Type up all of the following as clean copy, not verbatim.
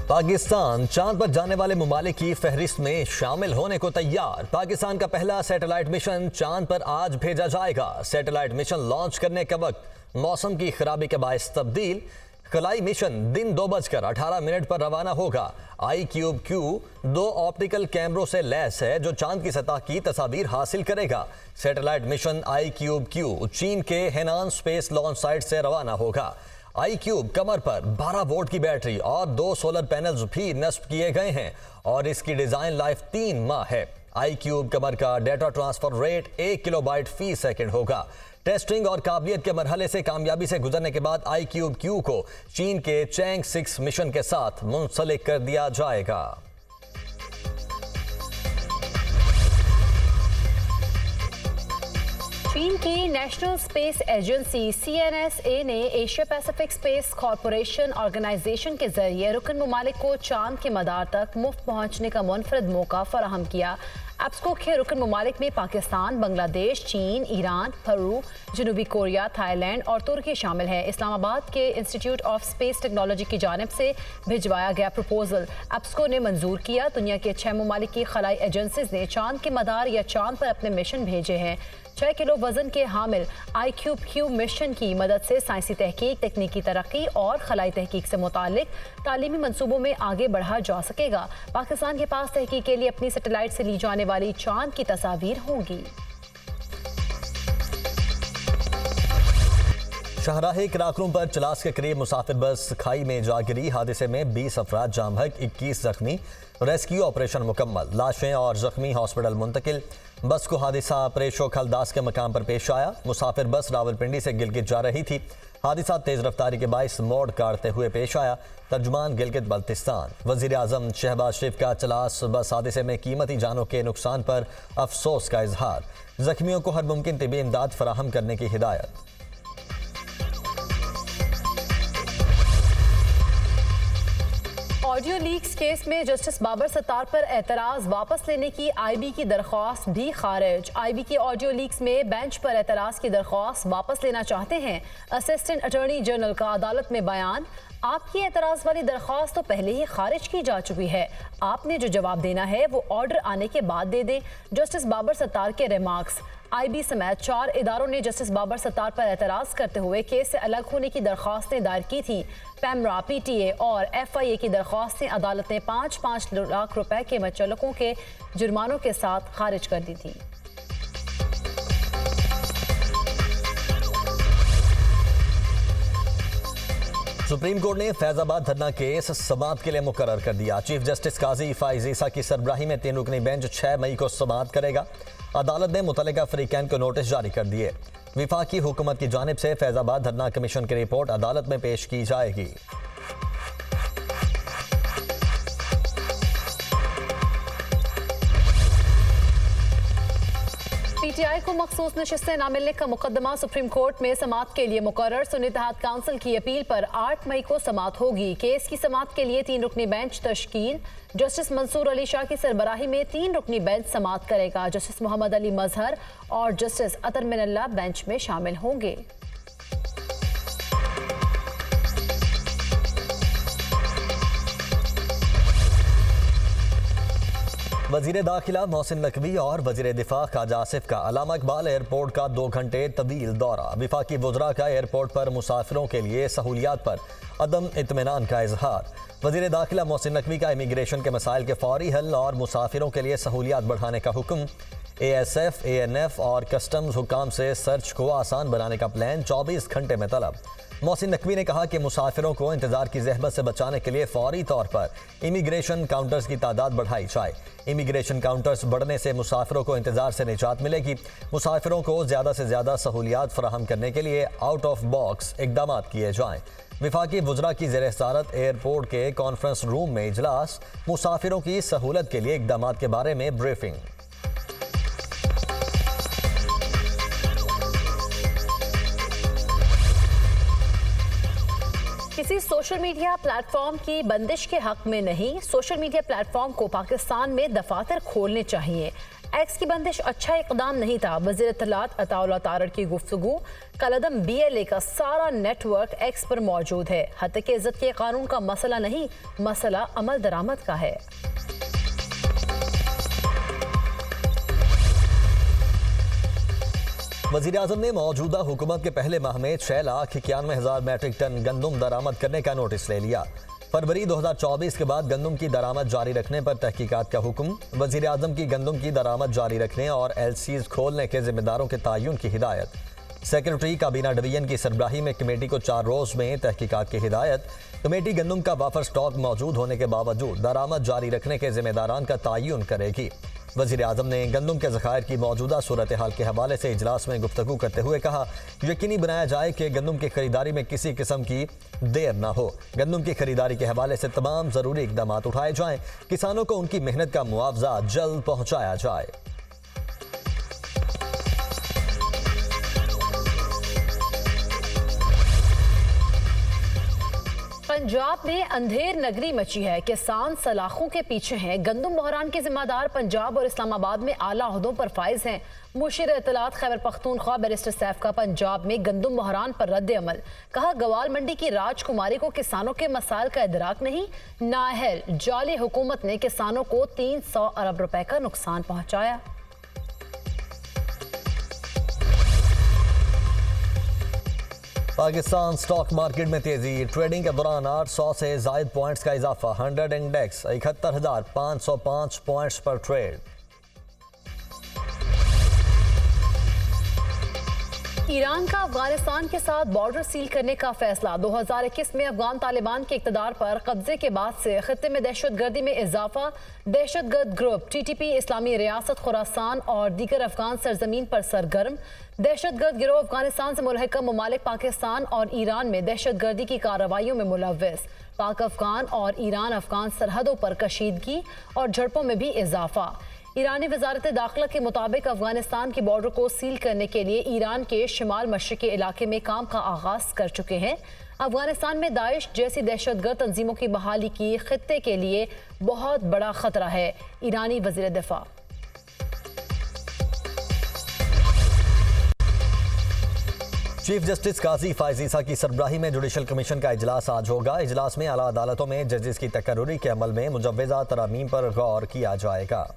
पाकिस्तान चांद पर जाने वाले ममालिक की फहरिस्त में शामिल होने को तैयार। पाकिस्तान का पहला सैटेलाइट मिशन चांद पर आज भेजा जाएगा। सैटेलाइट मिशन लॉन्च करने का वक्त मौसम की खराबी के बायस तब्दील। खलाई मिशन दिन 2:18 पर रवाना होगा। iCubeQ 2 ऑप्टिकल कैमरों से लैस है जो चांद की सतह की तस्वीर हासिल करेगा। सैटेलाइट मिशन iCubeQ चीन के हेनान स्पेस लॉन्च साइट से रवाना होगा। iCube कमर पर 12 वोल्ट की बैटरी और 2 सोलर पैनल्स भी नस्ब किए गए हैं और इसकी डिजाइन लाइफ 3 माह है। iCube कमर का डेटा ट्रांसफर रेट 1 किलोबाइट फी सेकंड होगा। टेस्टिंग और काबिलियत के मरहले से कामयाबी से गुजरने के बाद iCubeQ को चीन के चैंग 6 मिशन के साथ मुंसलिक कर दिया जाएगा। चीन की नेशनल स्पेस एजेंसी CNSA ने Asia Pacific space corporation organisation के जरिए रुकन ममालिक को चांद के मदार तक मुफ्त पहुंचने का मुनफरद मौका फराहम किया। एप्सको के रुकन ममालिक में पाकिस्तान, बांग्लादेश, चीन, ईरान, पेरू, जनूबी कोरिया, थाईलैंड और तुर्की शामिल है। इस्लामाबाद के इंस्टीट्यूट ऑफ स्पेस टेक्नोलॉजी की जानिब से भिजवाया गया प्रपोजल एप्सको ने मंजूर किया। दुनिया के 6 ममालिक की खलाई एजेंसीज ने चांद के मदार या चांद पर अपने मिशन भेजे हैं। 6 किलो वजन के हामिल iCubeQ मिशन की मदद से साइंसी तहकीक, तकनीकी तरक्की और खलाई तहकीक से मुतालिक तालीमी मंसूबों में आगे बढ़ा जा सकेगा। पाकिस्तान के पास तहकीक के लिए अपनी सैटेलाइट से ली जाने वाली चांद की तस्वीर होगी। शाहराह कराकरूम पर चलास के करीब मुसाफिर बस खाई में जा गिरी। हादसे में 20 अफराद जाम हक, 21 जख्मी। रेस्क्यू ऑपरेशन मुकम्मल, लाशें और जख्मी हॉस्पिटल मुंतकिल। बस को हादसा परेशो खलदास के मकाम पर पेश आया। मुसाफिर बस रावलपिंडी से गिलगित जा रही थी। हादसा तेज रफ्तारी के बायस मोड़ काटते हुए पेश आया। तर्जुमान गिलगित बल्तिस्तान। वजीर आजम शहबाज शरीफ का चलास बस हादसे में कीमती जानों के नुकसान पर अफसोस का इजहार। जख्मियों को हर मुमकिन तिबी इमदाद फराहम करने की हिदायत। ऑडियो लीक्स केस में जस्टिस बाबर सत्तार पर एतराज वापस लेने की IB की दरख्वास्त भी खारिज। IB की ऑडियो लीक्स में बेंच पर एतराज की दरख्वास्त वापस लेना चाहते हैं। असिस्टेंट अटॉर्नी जनरल का अदालत में बयान, आपकी एतराज वाली दरख्वास्त तो पहले ही खारिज की जा चुकी है। आपने जो जवाब देना है वो ऑर्डर आने के बाद दे दें। जस्टिस बाबर सत्तार के रिमार्क्स। IB समेत 4 इदारों ने जस्टिस बाबर सत्तार पर एतराज़ करते हुए केस से अलग होने की दरख्वास्तें दायर की थी। पैमरा, PTA और FIA की दरख्वास्तें अदालत ने 5-5 लाख रुपए के मुतल्लिकों के जुर्मानों के साथ खारिज कर दी थी। सुप्रीम कोर्ट ने फैजाबाद धरना केस समाअत के लिए मुकर्रर कर दिया। चीफ जस्टिस काजी फाइज ईसा की सरबराही में 3 रुकनी बेंच 6 मई को समाअत करेगा। अदालत ने मुतल्लिका फरीकैन को नोटिस जारी कर दिए। विफाकी हुकूमत की जानिब से फैजाबाद धरना कमीशन की रिपोर्ट अदालत में पेश की जाएगी। PTI को मखसूस नशिस्तें न मिलने का मुकदमा सुप्रीम कोर्ट में समाअत के लिए मुकर्रर। सुन्नी इत्तेहाद काउंसिल की अपील पर 8 मई को समाअत होगी। केस की समाअत के लिए 3 रुकनी बेंच तश्कील। जस्टिस मंसूर अली शाह की सरबराही में 3 रुकनी बेंच समाअत करेगा। जस्टिस मोहम्मद अली मजहर और जस्टिस अतर मिनल्ला बेंच में शामिल होंगे। वजीर दाखिला मोहसिन नकवी और वजीर दिफा ख्वाजा आसिफ का अल्लामा इकबाल एयरपोर्ट का 2 घंटे तवील दौरा। विफाकी वज़रा का एयरपोर्ट पर मुसाफिरों के लिए सहूलियात पर अदम इत्मीनान का इजहार। वजीर दाखिला मोहसिन नकवी का इमिग्रेशन के मसाइल के फौरी हल और मुसाफिरों के लिए सहूलियात बढ़ाने का हुक्म। ASF, ANF और कस्टम्स हुकाम से सर्च को आसान बनाने का प्लान 24 घंटे में तलब। मोहसिन नकवी ने कहा कि मुसाफिरों को इंतजार की जहमत से बचाने के लिए फौरी तौर पर इमिग्रेशन काउंटर्स की तादाद बढ़ाई जाए। इमिग्रेशन काउंटर्स बढ़ने से मुसाफिरों को इंतजार से निजात मिलेगी। मुसाफिरों को ज़्यादा से ज़्यादा सहूलियात फराहम करने के लिए आउट ऑफ बॉक्स इकदाम किए जाएँ। विफाकी वज़रा की ज़ेर सदारत एयरपोर्ट के कॉन्फ्रेंस रूम में इजलास। मुसाफिरों की सहूलत के लिए इकदाम के बारे में briefing. Agency social media platform की बंदिश के हक में नहीं, सोशल मीडिया प्लेटफॉर्म को पाकिस्तान में दफातर खोलने चाहिए। एक्स की बंदिश अच्छा इकदाम नहीं था। वज़ीर इत्तलात अताउल्लाह तारड़ की गुफ्तगू। कलअदम BLA का सारा नेटवर्क एक्स पर मौजूद है। हद के इज्जत के कानून का मसला नहीं, मसला अमल दरामद का है। वज़ीर आज़म ने मौजूदा हुकूमत के पहले माह में 6,91,000 मैट्रिक टन गंदम दरामद करने का नोटिस ले लिया। फरवरी 2024 के बाद गंदम की दरामद जारी रखने पर तहकीकात का हुक्म। वज़ीर आज़म की गंदम की दरामद जारी रखने और LCs खोलने के जिम्मेदारों के तयन की हिदायत। सेक्रेटरी काबीना डिवीजन की सरबराही में कमेटी को 4 रोज़ में तहकीकात की हिदायत। कमेटी गंदम का बफर स्टॉक मौजूद होने के बावजूद दरामद जारी रखने के जिम्मेदारान का तयन करेगी। वज़ीर आज़म ने गंदम के ज़खायर की मौजूदा सूरत हाल के हवाले से इजलास में गुफ्तगू करते हुए कहा, यकीनी बनाया जाए कि गंदम की खरीदारी में किसी किस्म की देर न हो। गंदम की खरीदारी के हवाले से तमाम ज़रूरी इकदाम उठाए जाएं। किसानों को उनकी मेहनत का मुआवजा जल्द पहुँचाया जाए। पंजाब में अंधेर नगरी मची है। किसान सलाखों के पीछे हैं। गंदम बहरान के जिम्मेदार पंजाब और इस्लामाबाद में आला ओहदों पर फाइज हैं। मुशीर इत्तलात खैबर पख्तूनख्वा बैरिस्टर सैफ का पंजाब में गंदम बहरान पर रद्द अमल। कहा, गवाल मंडी की राजकुमारी को किसानों के मसाइल का इदराक नहीं। नाअहल जाली हुकूमत ने किसानों को 300 अरब रुपए का नुकसान पहुंचाया। पाकिस्तान स्टॉक मार्केट में तेजी। ट्रेडिंग के दौरान 800 से जायद पॉइंट्स का इजाफा। 100 इंडेक्स 71,505 पॉइंट्स पर ट्रेड। ईरान का अफगानिस्तान के साथ बॉर्डर सील करने का फैसला। 2021 में अफगान तालिबान के इक़्तिदार पर कब्जे के बाद से खित्ते में दहशतगर्दी में इजाफा। दहशतगर्द ग्रुप TTP इस्लामी रियासत खुरासान और दीगर अफगान सरजमीन पर सरगर्म। दहशतगर्द गिरोह अफगानिस्तान से मुल्हिका ममालिक पाकिस्तान और ईरान में दहशतगर्दी की कार्रवाइयों में मुलव्वस। पाक अफगान और ईरान अफगान सरहदों पर कशीदगी और झड़पों में भी इजाफा। ईरानी वजारत दाखिला के मुताबिक अफगानिस्तान की बॉर्डर को सील करने के लिए ईरान के शिमाल मशरिकी इलाके में काम का आगाज कर चुके हैं। अफगानिस्तान में दाइश जैसी दहशतगर्द तंजीमों की बहाली की खित्ते के लिए बहुत बड़ा खतरा है। ईरानी वजीर दिफा। चीफ जस्टिस काजी फायज ईसा की सरबराही में जुडिशल कमीशन का इजलास आज होगा। इजलास में आला अदालतों में जजेस की तकर्रुरी के अमल में मुजव्वज़ा तरामीम पर गौर किया जाएगा।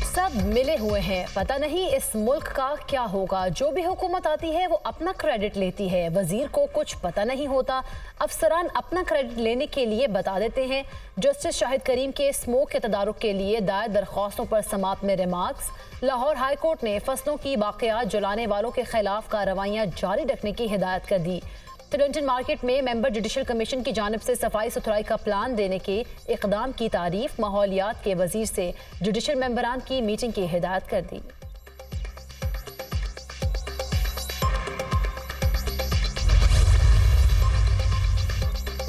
सब मिले हुए हैं, पता नहीं इस मुल्क का क्या होगा। जो भी हुकूमत आती है वो अपना क्रेडिट लेती है। वजीर को कुछ पता नहीं होता। अफसरान अपना क्रेडिट लेने के लिए बता देते हैं। जस्टिस शाहिद करीम के स्मोक के तदारुक के लिए दायर दरख्वास्तों पर समात में रिमार्क्स। लाहौर हाई कोर्ट ने फसलों की बाक़ियात जलाने वालों के खिलाफ कार्रवाइयाँ जारी रखने की हिदायत कर दी। क्लिंटन मार्केट में मेंबर जुडिशल कमीशन की जानिब से सफाई सुथराई का प्लान देने के इकदाम की तारीफ। माहौलियात के वजीर से जुडिशल मेंबरान की मीटिंग की हिदायत कर दी।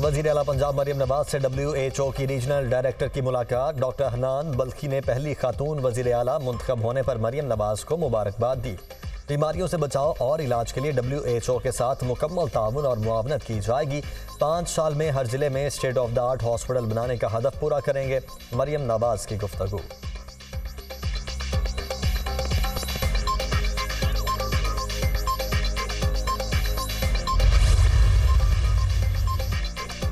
वज़ीर आला पंजाब मरियम नवाज से WHO की रीजनल डायरेक्टर की मुलाकात। डॉक्टर हनान बल्खी ने पहली खातून वज़ीर आला मुंतखब होने पर मरियम नवाज को मुबारकबाद दी। बीमारियों से बचाव और इलाज के लिए WHO के साथ मुकम्मल ताउन और मुआवनत की जाएगी। 5 साल में हर जिले में state of the art hospital बनाने का हदफ पूरा करेंगे। मरियम नवाज की गुफ्तगू।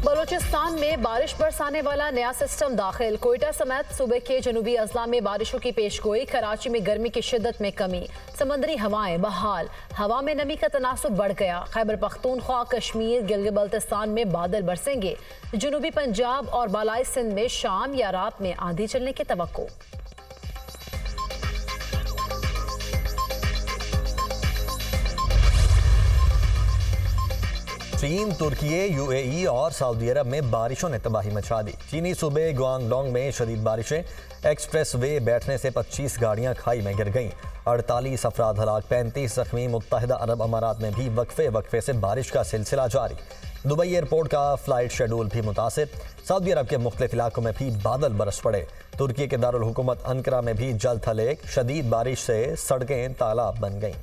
बलूचिस्तान में बारिश बरसाने वाला नया सिस्टम दाखिल। कोयटा समेत सूबे के जनूबी अजला में बारिशों की पेशगोई। कराची में गर्मी की शिद्दत में कमी। समंदरी हवाएं बहाल। हवा में नमी का तनासुब बढ़ गया। खैबर पख्तूनख्वा, कश्मीर, गिलगित बल्तिस्तान में बादल बरसेंगे। जनूबी पंजाब और बालाई सिंध में शाम या रात में आंधी चलने की तवक्को। चीन, तुर्की, UAE और सऊदी अरब में बारिशों ने तबाही मचा दी। चीनी सूबे गुआंगडोंग में शदीद बारिशें। एक्सप्रेस वे बैठने से 25 गाड़ियां खाई में गिर गईं। 48 अफराद हलाक, 35 जख्मी। मुत्तहिदा अरब अमारात में भी वक्फे से बारिश का सिलसिला जारी। दुबई एयरपोर्ट का फ्लाइट शेड्यूल भी मुतासिर। सऊदी अरब के मुख्तलिफ इलाकों में भी बादल बरस पड़े। तुर्की के दारुल हुकूमत अंकरा में भी जल थले। शदीद बारिश से सड़कें तालाब बन गईं।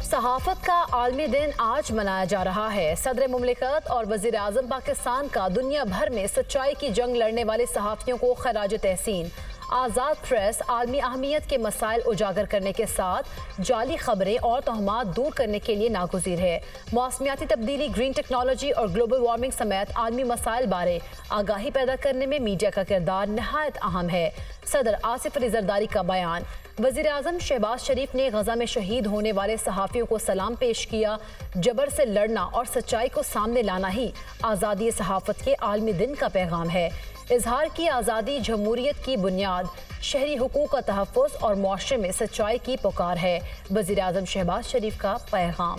सहाफत का आलमी दिन आज मनाया जा रहा है। सदर मुमलिकत और वजीर आजम पाकिस्तान का दुनिया भर में सच्चाई की जंग लड़ने वाले सहाफ़ियों को खराज तहसीन। आज़ाद प्रेस आलमी अहमियत के मसाइल उजागर करने के साथ जाली खबरें और तोहमात दूर करने के लिए नागुज़ीर है। मौसमियाती तब्दीली, ग्रीन टेक्नोलॉजी और ग्लोबल वार्मिंग समेत आलमी मसाइल बारे आगाही पैदा करने में मीडिया का किरदार नहायत अहम है। सदर आसिफ अली जरदारी का बयान। वज़ीर आज़म शहबाज शरीफ ने गजा में शहीद होने वाले सहाफ़ियों को सलाम पेश किया। जबर से लड़ना और सच्चाई को सामने लाना ही आज़ादी सहाफ़त के आलमी दिन का पैगाम है। इजहार की आज़ादी जमहूरियत की बुनियाद, शहरी हुकूक का तहफ़्फ़ुज़ और मुआशरे में सच्चाई की पुकार है। वज़ीर आज़म शहबाज शरीफ का पैगाम।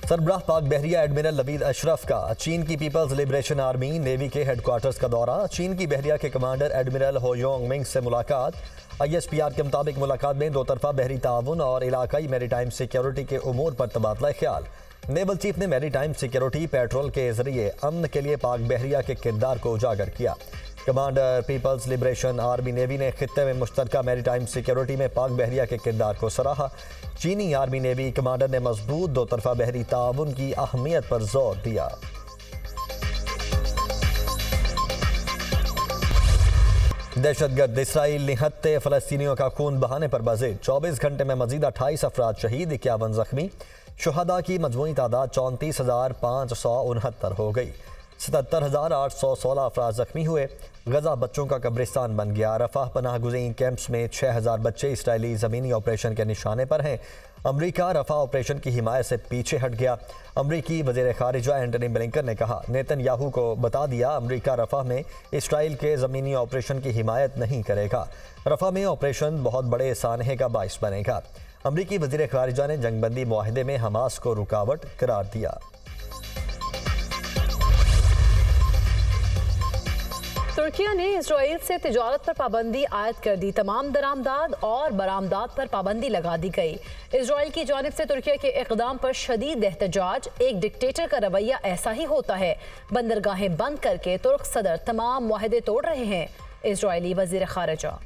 सरबराह पाक बहरिया एडमिरल नवीद अशरफ का चीन की पीपल्स लिबरेशन आर्मी नेवी के हेडक्वार्टर्स का दौरा। चीन की बहरिया के कमांडर एडमिरल हो योंग मिंग से मुलाकात। ISPR के मुताबिक मुलाकात में दो तरफा बहरी ताउन और इलाकाई मैरीटाइम सिक्योरिटी के उमूर पर तबादला ख्याल। नेवल चीफ ने मैरीटाइम सिक्योरिटी पेट्रोल के जरिए अमन के लिए पाक बहरिया के किरदार को उजागर किया। Commander People's Liberation Army navy ने खित्ते में मुश्तरका मैरीटाइम सिक्योरिटी में पाक बहरिया के किरदार को सराहा। चीनी आर्मी नेवी कमांडर ने मजबूत दो तरफा बहरी ताउन की अहमियत पर जोर दिया। दहशतगर्द इसराइल निहत्ते फ़लस्तीनियों का खून बहाने पर बाज़िद। 24 घंटे में मजीद 28 अफराद शहीद, 51 जख्मी। शुहदा की मजमूई तादाद 34,569 हो गई। 77,816 अफराद जख्मी हुए। गजा बच्चों का कब्रिस्तान बन गया। रफाह पनाह गुज़ीन कैंप्स में 6,000 बच्चे इसराइली ज़मीनी ऑपरेशन के निशाने पर हैं। अमरीका रफा ऑपरेशन की हिमायत से पीछे हट गया। अमरीकी वज़ीर ख़ारिजा एंटनी ब्लिंकन ने कहा, नेतन्याहू को बता दिया अमरीका रफा में इसराइल के ज़मीनी ऑपरेशन की हिमायत नहीं करेगा। रफा में ऑपरेशन बहुत बड़े सानहे का बाइस बनेगा। अमरीकी वज़ीर ख़ारिजा ने जंगबंदी मुआहदे में हमास को रुकावट करार दिया। तुर्किया ने इसराइल से तिजारत पर पाबंदी आयद कर दी। तमाम दरामदाद और बरामदात पर पाबंदी लगा दी गई। इसराइल की जानिब से तुर्किया के इक़दाम पर शदीद एहतजाज। एक डिक्टेटर का रवैया ऐसा ही होता है। बंदरगाहें बंद करके तुर्क सदर तमाम मुआहदे तोड़ रहे हैं। इसराइली वज़ीर ख़ारिजा